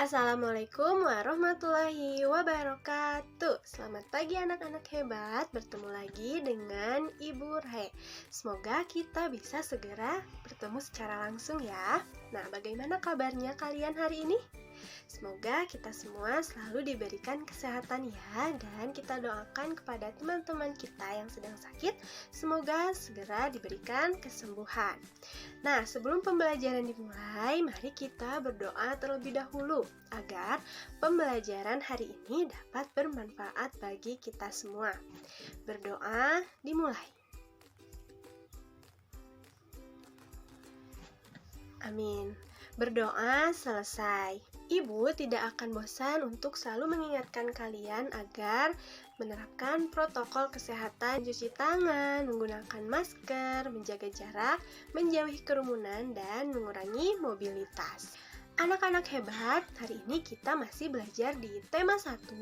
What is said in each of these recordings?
Assalamualaikum warahmatullahi wabarakatuh. Selamat pagi anak-anak hebat. Bertemu lagi dengan Ibu Rahe. Semoga kita bisa segera bertemu secara langsung ya. Nah, bagaimana kabarnya kalian hari ini? Semoga kita semua selalu diberikan kesehatan ya. Dan kita doakan kepada teman-teman kita yang sedang sakit, semoga segera diberikan kesembuhan. Nah, sebelum pembelajaran dimulai, mari kita berdoa terlebih dahulu agar pembelajaran hari ini dapat bermanfaat bagi kita semua. Berdoa dimulai. Amin. Berdoa selesai. Ibu tidak akan bosan untuk selalu mengingatkan kalian agar menerapkan protokol kesehatan, cuci tangan, menggunakan masker, menjaga jarak, menjauhi kerumunan, dan mengurangi mobilitas. Anak-anak hebat, hari ini kita masih belajar di tema 1,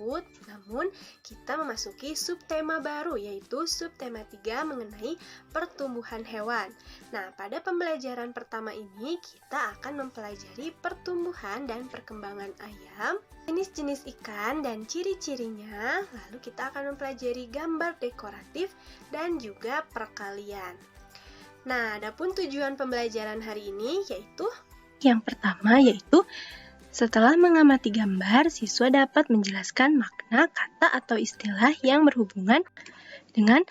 namun kita memasuki subtema baru, yaitu subtema 3 mengenai pertumbuhan hewan. Nah, pada pembelajaran pertama ini kita akan mempelajari pertumbuhan dan perkembangan ayam, jenis-jenis ikan dan ciri-cirinya, lalu kita akan mempelajari gambar dekoratif dan juga perkalian. Nah, adapun tujuan pembelajaran hari ini yaitu yang pertama yaitu setelah mengamati gambar, siswa dapat menjelaskan makna kata atau istilah yang berhubungan dengan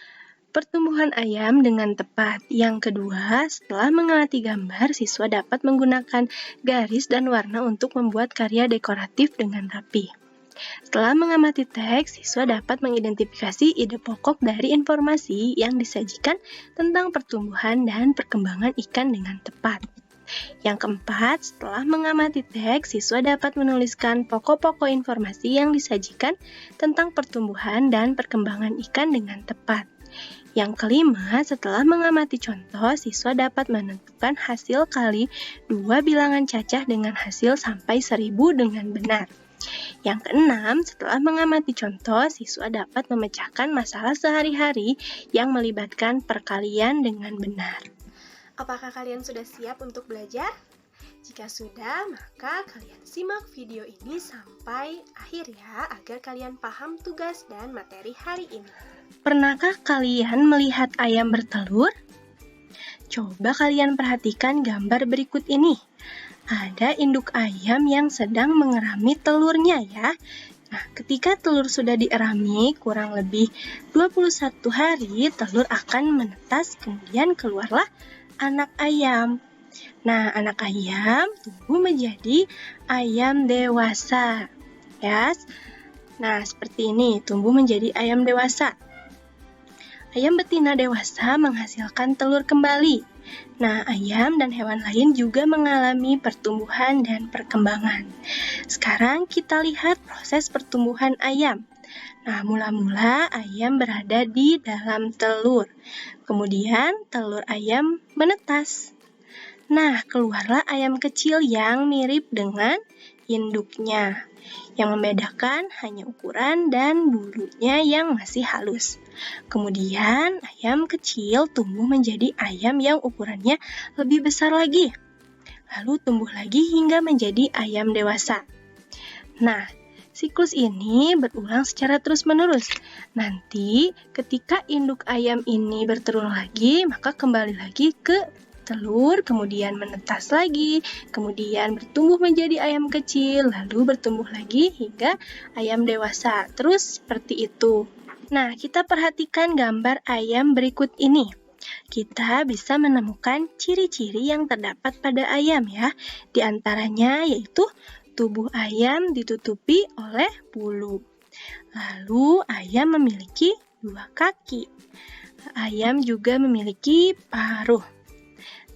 pertumbuhan ayam dengan tepat. Yang kedua, setelah mengamati gambar, siswa dapat menggunakan garis dan warna untuk membuat karya dekoratif dengan rapi. Setelah mengamati teks, siswa dapat mengidentifikasi ide pokok dari informasi yang disajikan tentang pertumbuhan dan perkembangan ikan dengan tepat. Yang keempat, setelah mengamati teks, siswa dapat menuliskan pokok-pokok informasi yang disajikan tentang pertumbuhan dan perkembangan ikan dengan tepat. Yang kelima, setelah mengamati contoh, siswa dapat menentukan hasil kali 2 bilangan cacah dengan hasil sampai 1000 dengan benar. Yang keenam, setelah mengamati contoh, siswa dapat memecahkan masalah sehari-hari yang melibatkan perkalian dengan benar. Apakah kalian sudah siap untuk belajar? Jika sudah, maka kalian simak video ini sampai akhir ya, agar kalian paham tugas dan materi hari ini. Pernahkah kalian melihat ayam bertelur? Coba kalian perhatikan gambar berikut ini. Ada induk ayam yang sedang mengerami telurnya ya. Nah, ketika telur sudah dierami kurang lebih 21 hari, telur akan menetas, kemudian keluarlah anak ayam. Nah, anak ayam tumbuh menjadi ayam dewasa. Ya. Nah, seperti ini, tumbuh menjadi ayam dewasa. Ayam betina dewasa menghasilkan telur kembali. Nah, ayam dan hewan lain juga mengalami pertumbuhan dan perkembangan. Sekarang kita lihat proses pertumbuhan ayam. Nah, mula-mula ayam berada di dalam telur. Kemudian telur ayam menetas. Nah, keluarlah ayam kecil yang mirip dengan induknya. Yang membedakan hanya ukuran dan bulunya yang masih halus. Kemudian ayam kecil tumbuh menjadi ayam yang ukurannya lebih besar lagi. Lalu tumbuh lagi hingga menjadi ayam dewasa. Nah, siklus ini berulang secara terus-menerus. Nanti ketika induk ayam ini bertelur lagi, maka kembali lagi ke telur, kemudian menetas lagi, kemudian bertumbuh menjadi ayam kecil, lalu bertumbuh lagi hingga ayam dewasa. Terus seperti itu. Nah, kita perhatikan gambar ayam berikut ini. Kita bisa menemukan ciri-ciri yang terdapat pada ayam ya. Di antaranya yaitu tubuh ayam ditutupi oleh bulu. Lalu ayam memiliki 2 kaki. Ayam juga memiliki paruh.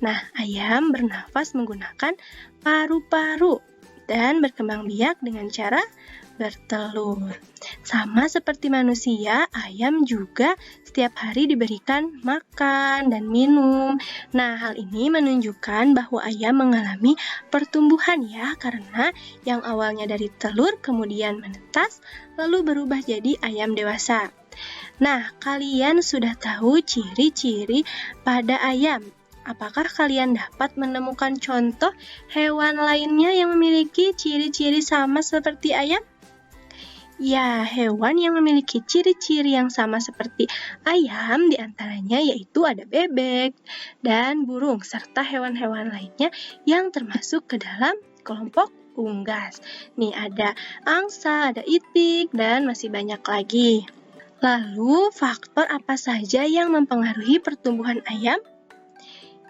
Nah, ayam bernafas menggunakan paru-paru dan berkembang biak dengan cara bertelur. Sama seperti manusia, ayam juga setiap hari diberikan makan dan minum. Nah, hal ini menunjukkan bahwa ayam mengalami pertumbuhan ya, karena yang awalnya dari telur kemudian menetas, lalu berubah jadi ayam dewasa. Nah, kalian sudah tahu ciri-ciri pada ayam. apakah kalian dapat menemukan contoh hewan lainnya yang memiliki ciri-ciri sama seperti ayam? Ya, hewan yang memiliki ciri-ciri yang sama seperti ayam diantaranya yaitu ada bebek dan burung, serta hewan-hewan lainnya yang termasuk ke dalam kelompok unggas. Nih ada angsa, ada itik, dan masih banyak lagi. Lalu, faktor apa saja yang mempengaruhi pertumbuhan ayam?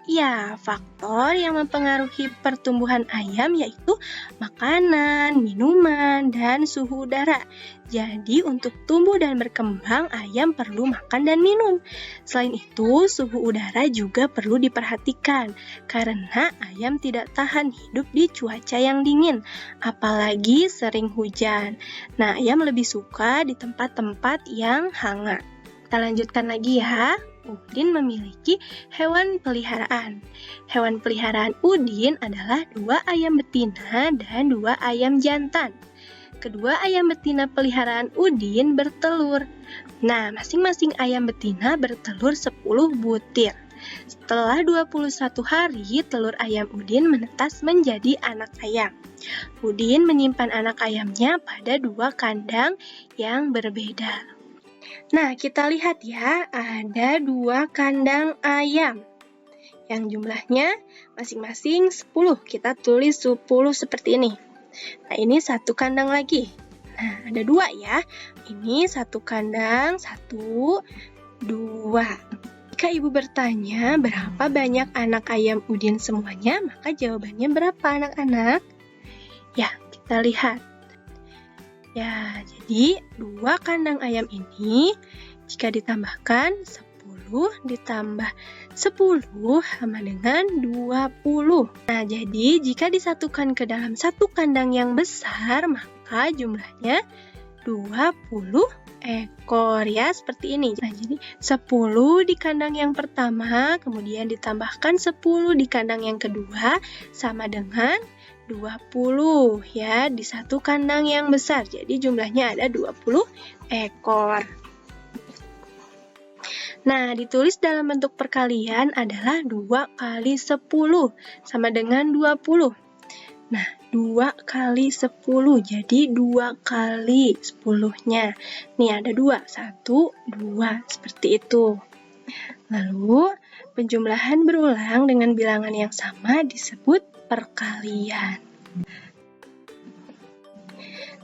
Ya, faktor yang mempengaruhi pertumbuhan ayam yaitu makanan, minuman, dan suhu udara. Jadi, untuk tumbuh dan berkembang, ayam perlu makan dan minum. Selain itu, suhu udara juga perlu diperhatikan, karena ayam tidak tahan hidup di cuaca yang dingin, apalagi sering hujan. Nah, ayam lebih suka di tempat-tempat yang hangat. Kita lanjutkan lagi ya. Udin memiliki hewan peliharaan. Hewan peliharaan Udin adalah 2 ayam betina dan 2 ayam jantan. Kedua ayam betina peliharaan Udin bertelur. Nah, masing-masing ayam betina bertelur 10 butir. Setelah 21 hari, telur ayam Udin menetas menjadi anak ayam. Udin menyimpan anak ayamnya pada 2 kandang yang berbeda. Nah, kita lihat ya, ada 2 kandang ayam yang jumlahnya masing-masing 10. Kita tulis 10 seperti ini. Nah, ini 1 kandang lagi. Nah, ada 2 ya. Ini 1 kandang, 1, 2. Jika ibu bertanya berapa banyak anak ayam Udin semuanya, maka jawabannya berapa anak-anak? Ya, kita lihat. Ya, jadi 2 kandang ayam ini jika ditambahkan 10 ditambah 10 sama dengan 20. Nah, jadi jika disatukan ke dalam 1 kandang yang besar, maka jumlahnya 20 ekor ya, seperti ini. Nah, jadi 10 di kandang yang pertama, kemudian ditambahkan 10 di kandang yang kedua, sama dengan 20 ya, di 1 kandang yang besar. Jadi jumlahnya ada 20 ekor. Nah, ditulis dalam bentuk perkalian adalah 2 kali 10 sama dengan 20. Nah, 2 kali 10, jadi 2 kali 10-nya. Nih ada 2, 1, 2, seperti itu. Lalu, penjumlahan berulang dengan bilangan yang sama disebut perkalian.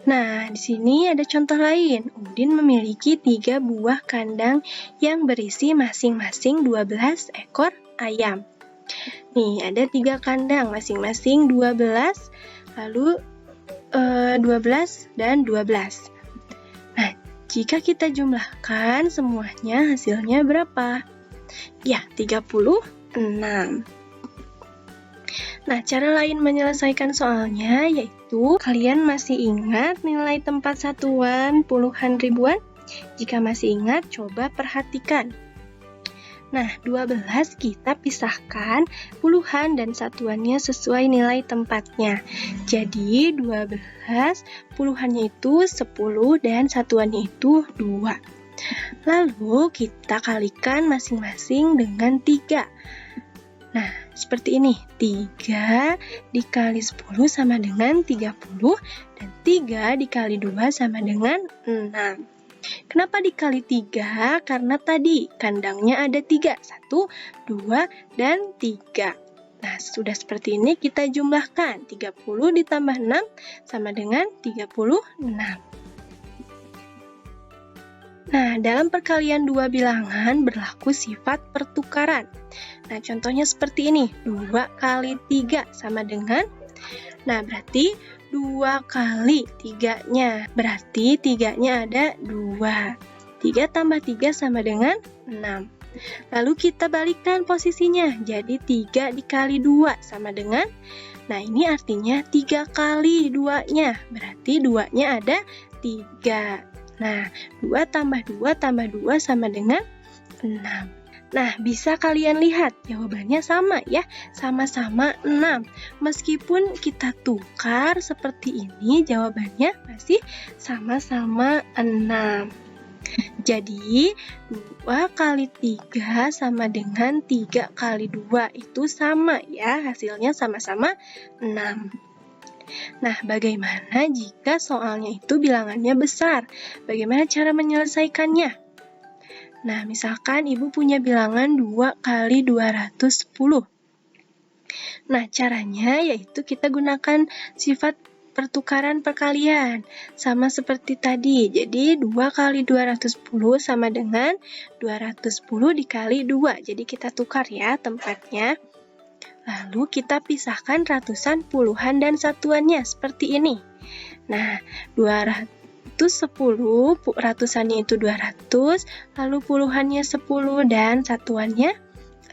Nah, di sini ada contoh lain. Udin memiliki 3 buah kandang yang berisi masing-masing 12 ekor ayam. Nih, ada 3 kandang, masing-masing 12, lalu 12 dan 12. Nah, jika kita jumlahkan semuanya, hasilnya berapa? Ya, 36. Nah, cara lain menyelesaikan soalnya yaitu kalian masih ingat nilai tempat satuan puluhan ribuan? Jika masih ingat, coba perhatikan. Nah, 12 kita pisahkan puluhan dan satuannya sesuai nilai tempatnya. Jadi, 12 puluhannya itu 10 dan satuannya itu 2. Lalu, kita kalikan masing-masing dengan 3. Nah, seperti ini. 3 dikali 10 sama dengan 30, dan 3 dikali 2 sama dengan 6. Kenapa dikali 3? Karena tadi kandangnya ada 3. 1, 2, dan 3. Nah, sudah seperti ini kita jumlahkan. 30 ditambah 6 sama dengan 36. Nah, dalam perkalian 2 bilangan berlaku sifat pertukaran. Nah, contohnya seperti ini. 2 kali 3 sama dengan, nah berarti 2 kali 3-nya. Berarti 3-nya ada 2. 3 tambah 3 sama dengan 6. Lalu kita balikkan posisinya. Jadi 3 dikali 2 sama dengan, nah ini artinya 3 kali 2-nya. Berarti 2-nya ada 3. Nah, 2 tambah 2 tambah 2 sama dengan 6. Nah, bisa kalian lihat jawabannya sama ya, sama-sama 6. Meskipun kita tukar seperti ini, jawabannya masih sama-sama 6. Jadi, 2 kali 3 sama dengan 3 kali 2 itu sama ya, hasilnya sama-sama 6. Nah, bagaimana jika soalnya itu bilangannya besar? Bagaimana cara menyelesaikannya? Nah, misalkan Ibu punya bilangan 2 kali 210. Nah, caranya yaitu kita gunakan sifat pertukaran perkalian, sama seperti tadi. Jadi, 2 kali 210 sama dengan 210 dikali 2. Jadi, kita tukar ya tempatnya. Lalu, kita pisahkan ratusan, puluhan, dan satuannya seperti ini. Nah, 210, ratusannya itu 200, lalu puluhannya 10, dan satuannya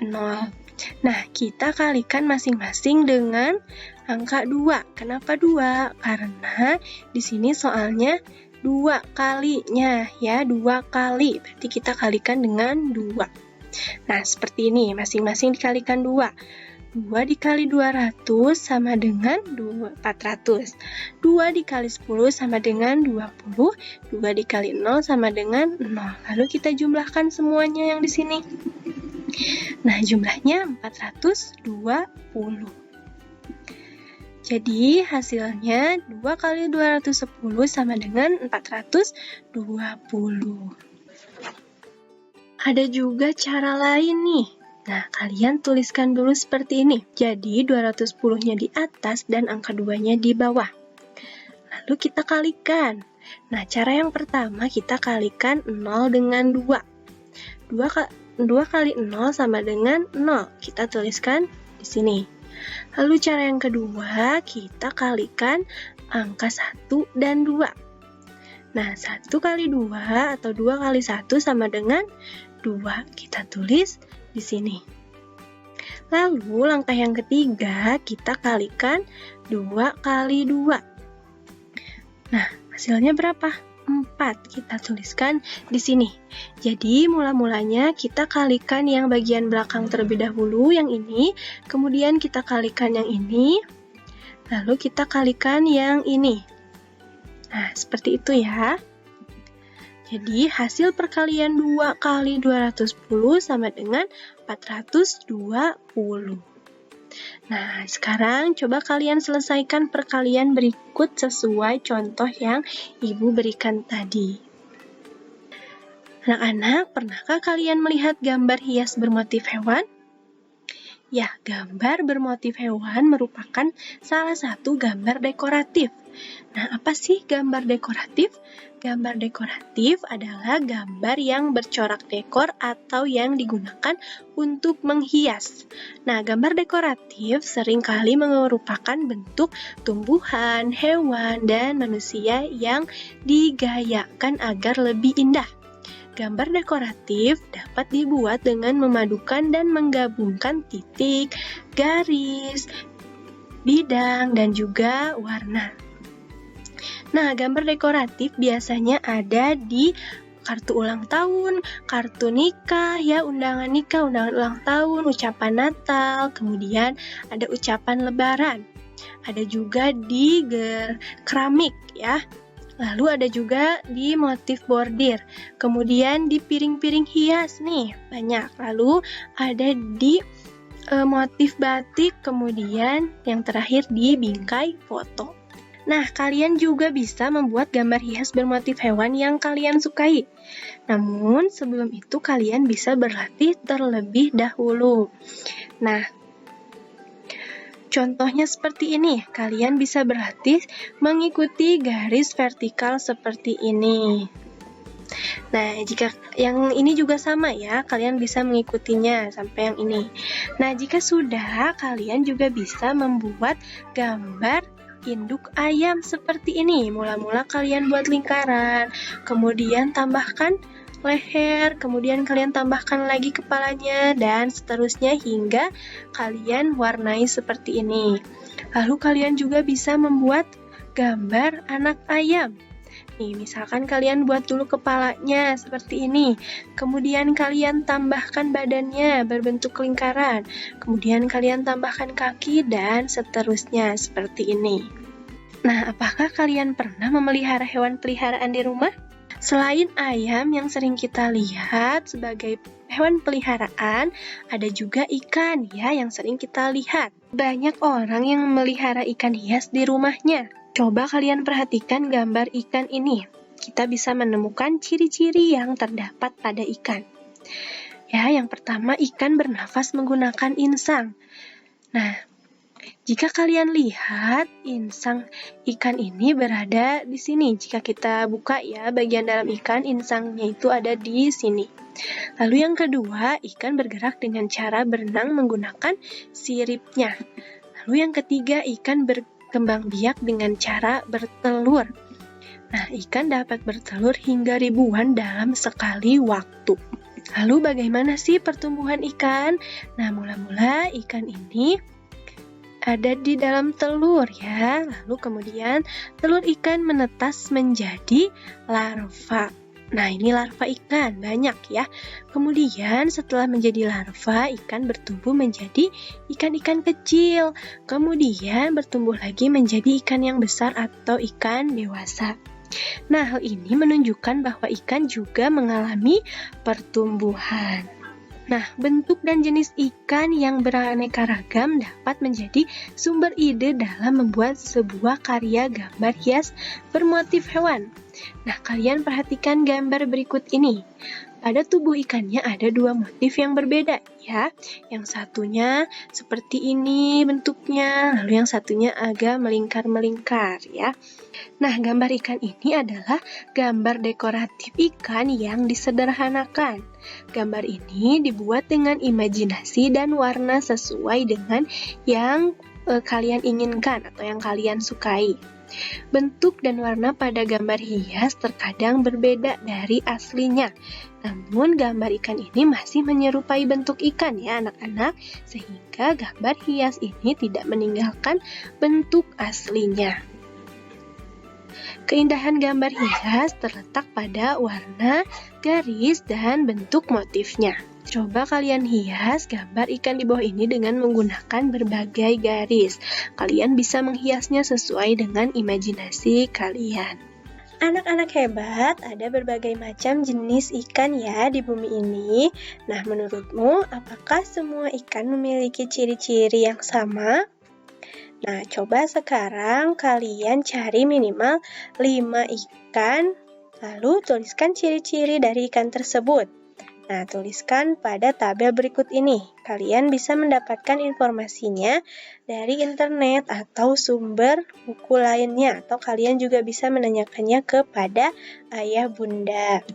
0. Nah, kita kalikan masing-masing dengan angka 2. Kenapa 2? Karena di sini soalnya 2 kalinya ya, 2 kali. Berarti kita kalikan dengan 2. Nah, seperti ini, masing-masing dikalikan 2. 2 dikali 200 sama dengan 400. 2 dikali 10 sama dengan 20. 2 dikali 0 sama dengan 0. Lalu kita jumlahkan semuanya yang di sini. Nah, jumlahnya 420. Jadi, hasilnya 2 kali 210 sama dengan 420. Ada juga cara lain nih. Nah, kalian tuliskan dulu seperti ini. Jadi, 210-nya di atas dan angka 2-nya di bawah. Lalu kita kalikan. Nah, cara yang pertama kita kalikan 0 dengan 2. 2 kali 0 sama dengan 0. Kita tuliskan di sini. Lalu cara yang kedua, kita kalikan angka 1 dan 2. Nah, 1 kali 2 atau 2 kali 1 sama dengan 2. Kita tulis di sini. Lalu, langkah yang ketiga, kita kalikan 2 kali 2. Nah, hasilnya berapa? 4. Kita tuliskan di sini. Jadi, mula-mulanya kita kalikan yang bagian belakang terlebih dahulu, yang ini. Kemudian kita kalikan yang ini. Lalu kita kalikan yang ini. Nah, seperti itu ya. Jadi, hasil perkalian 2 kali 210 sama dengan 420. Nah, sekarang coba kalian selesaikan perkalian berikut sesuai contoh yang Ibu berikan tadi. Anak-anak, pernahkah kalian melihat gambar hias bermotif hewan? Ya, gambar bermotif hewan merupakan salah satu gambar dekoratif. Nah, apa sih gambar dekoratif? Gambar dekoratif adalah gambar yang bercorak dekor atau yang digunakan untuk menghias. Nah, gambar dekoratif seringkali merupakan bentuk tumbuhan, hewan, dan manusia yang digayakan agar lebih indah. Gambar dekoratif dapat dibuat dengan memadukan dan menggabungkan titik, garis, bidang, dan juga warna. Nah, gambar dekoratif biasanya ada di kartu ulang tahun, kartu nikah, ya, undangan nikah, undangan ulang tahun, ucapan Natal, kemudian ada ucapan lebaran. Ada juga di keramik, ya. Lalu ada juga di motif bordir. Kemudian di piring-piring hias nih, banyak. Lalu ada di motif batik, kemudian yang terakhir di bingkai foto. Nah, kalian juga bisa membuat gambar hias bermotif hewan yang kalian sukai. Namun, sebelum itu kalian bisa berlatih terlebih dahulu. Nah, contohnya seperti ini, kalian bisa berlatih mengikuti garis vertikal seperti ini. Nah, jika yang ini juga sama ya, kalian bisa mengikutinya sampai yang ini. Nah, jika sudah, kalian juga bisa membuat gambar induk ayam seperti ini. Mula-mula kalian buat lingkaran, kemudian tambahkan leher, kemudian kalian tambahkan lagi kepalanya, dan seterusnya hingga kalian warnai seperti ini. Lalu kalian juga bisa membuat gambar anak ayam. Nih, misalkan kalian buat dulu kepalanya seperti ini, kemudian kalian tambahkan badannya berbentuk lingkaran, kemudian kalian tambahkan kaki, dan seterusnya seperti ini. Nah, apakah kalian pernah memelihara hewan peliharaan di rumah? Selain ayam yang sering kita lihat sebagai hewan peliharaan, ada juga ikan ya yang sering kita lihat. Banyak orang yang memelihara ikan hias di rumahnya. Coba kalian perhatikan gambar ikan ini. Kita bisa menemukan ciri-ciri yang terdapat pada ikan. Ya, yang pertama ikan bernafas menggunakan insang. Nah, jika kalian lihat insang ikan ini berada di sini. Jika kita buka ya bagian dalam ikan, insangnya itu ada di sini. Lalu yang kedua, ikan bergerak dengan cara berenang menggunakan siripnya. Lalu yang ketiga, ikan berkembang biak dengan cara bertelur. Nah, ikan dapat bertelur hingga ribuan dalam sekali waktu. Lalu bagaimana sih pertumbuhan ikan? Nah, mula-mula ikan ini ada di dalam telur ya. Lalu kemudian telur ikan menetas menjadi larva. Nah, ini larva ikan, banyak ya. Kemudian setelah menjadi larva, ikan bertumbuh menjadi ikan-ikan kecil. Kemudian bertumbuh lagi menjadi ikan yang besar atau ikan dewasa. Nah, hal ini menunjukkan bahwa ikan juga mengalami pertumbuhan. Nah, bentuk dan jenis ikan yang beraneka ragam dapat menjadi sumber ide dalam membuat sebuah karya gambar hias bermotif hewan. Nah, kalian perhatikan gambar berikut ini. Pada tubuh ikannya ada dua motif yang berbeda ya. Yang satunya seperti ini bentuknya, lalu yang satunya agak melingkar-melingkar ya. Nah, gambar ikan ini adalah gambar dekoratif ikan yang disederhanakan. Gambar ini dibuat dengan imajinasi dan warna sesuai dengan yang kalian inginkan atau yang kalian sukai. Bentuk dan warna pada gambar hias terkadang berbeda dari aslinya. Namun gambar ikan ini masih menyerupai bentuk ikan ya anak-anak, sehingga gambar hias ini tidak meninggalkan bentuk aslinya. Keindahan gambar hias terletak pada warna, garis, dan bentuk motifnya. Coba kalian hias gambar ikan di bawah ini dengan menggunakan berbagai garis. Kalian bisa menghiasnya sesuai dengan imajinasi kalian. Anak-anak hebat, ada berbagai macam jenis ikan ya di bumi ini. Nah, menurutmu apakah semua ikan memiliki ciri-ciri yang sama? Nah, coba sekarang kalian cari minimal 5 ikan, lalu tuliskan ciri-ciri dari ikan tersebut. Nah, tuliskan pada tabel berikut ini. Kalian bisa mendapatkan informasinya dari internet atau sumber buku lainnya, atau kalian juga bisa menanyakannya kepada ayah bunda.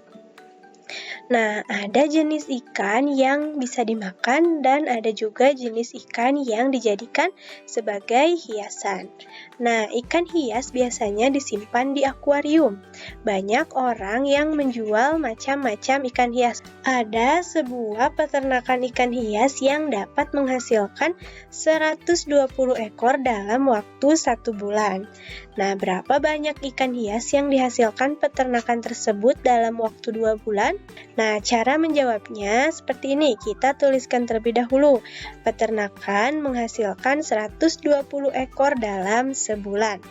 Nah, ada jenis ikan yang bisa dimakan dan ada juga jenis ikan yang dijadikan sebagai hiasan. Nah, ikan hias biasanya disimpan di akuarium. Banyak orang yang menjual macam-macam ikan hias. Ada sebuah peternakan ikan hias yang dapat menghasilkan 120 ekor dalam waktu 1 bulan. Nah, berapa banyak ikan hias yang dihasilkan peternakan tersebut dalam waktu 2 bulan? Nah, cara menjawabnya seperti ini. Kita tuliskan terlebih dahulu. Peternakan menghasilkan 120 ekor dalam sebulan.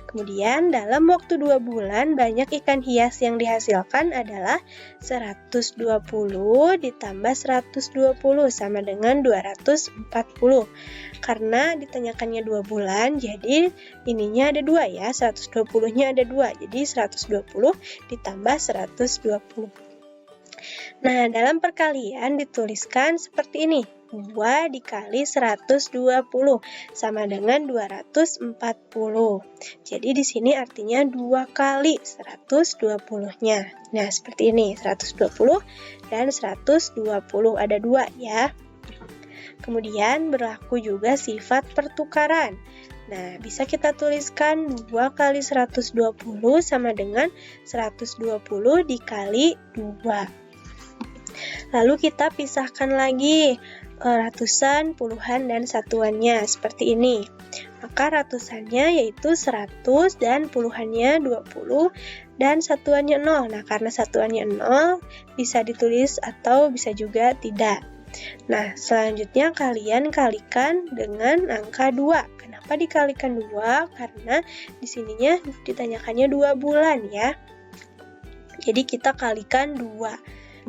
Kemudian dalam waktu 2 bulan banyak ikan hias yang dihasilkan adalah 120 ditambah 120 sama dengan 240. Karena ditanyakannya 2 bulan, jadi ininya ada 2 ya, 120-nya ada 2. Jadi 120 ditambah 120. Nah, dalam perkalian dituliskan seperti ini. 2 dikali 120 sama dengan 240. Jadi di sini artinya 2 kali 120-nya. Nah, seperti ini, 120 dan 120, ada 2 ya. Kemudian berlaku juga sifat pertukaran. Nah, bisa kita tuliskan 2 kali 120 sama dengan 120 dikali 2. Lalu kita pisahkan lagi ratusan, puluhan, dan satuannya seperti ini. Maka ratusannya yaitu 100 dan puluhannya 20 dan satuannya 0. Nah, karena satuannya 0 bisa ditulis atau bisa juga tidak. Nah, selanjutnya kalian kalikan dengan angka 2. Kenapa dikalikan 2? Karena di sininya ditanyakannya 2 bulan ya. Jadi kita kalikan 2.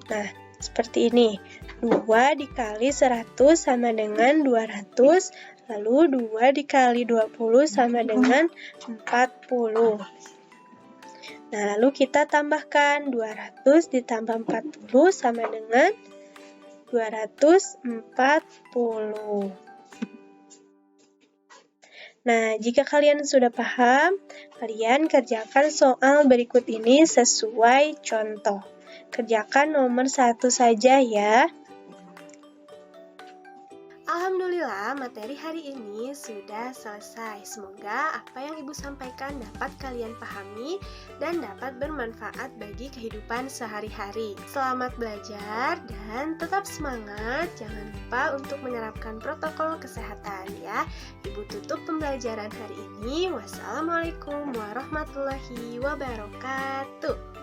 Nah, seperti ini. 2 dikali 100 sama dengan 200, lalu 2 dikali 20 sama dengan 40. Nah, lalu kita tambahkan 200 ditambah 40 sama dengan 240. Nah, jika kalian sudah paham, kalian kerjakan soal berikut ini sesuai contoh. Kerjakan nomor 1 saja ya. Alhamdulillah, materi hari ini sudah selesai. Semoga apa yang Ibu sampaikan dapat kalian pahami dan dapat bermanfaat bagi kehidupan sehari-hari. Selamat belajar dan tetap semangat. Jangan lupa untuk menerapkan protokol kesehatan ya. Ibu tutup pembelajaran hari ini. Wassalamualaikum warahmatullahi wabarakatuh.